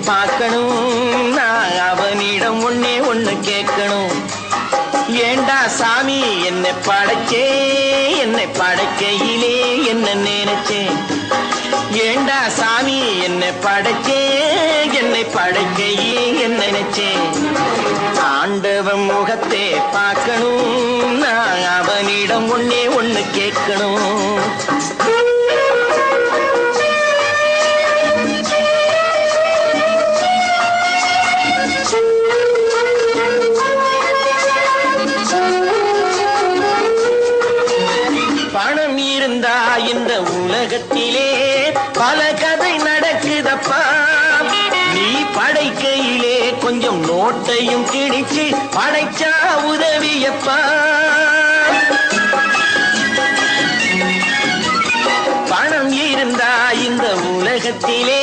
பார்க்கணும், நான் அவனிடம் ஒண்ணே ஒண்ணு கேட்கணும். ஏண்டா சாமி என்னை படைச்சே, என்னை படைக்கையிலே என்ன நினைச்சேன். ஏண்டா சாமி என்னை படைச்சே, என்னை படைக்கையிலே என்ன நினைச்சேன். ஆண்டவன் முகத்தை பார்க்கணும், நான் அவனிடம் ஒண்ணே ஒண்ணு கேட்கணும். பணம் இருந்தா இந்த உலகத்திலே பல கதை நடக்குதப்பா. நீ படைக்கையிலே கொஞ்சம் நோட்டையும் கிழிச்சு படைச்சா உதவியப்பா. பணம் இருந்தா இந்த உலகத்திலே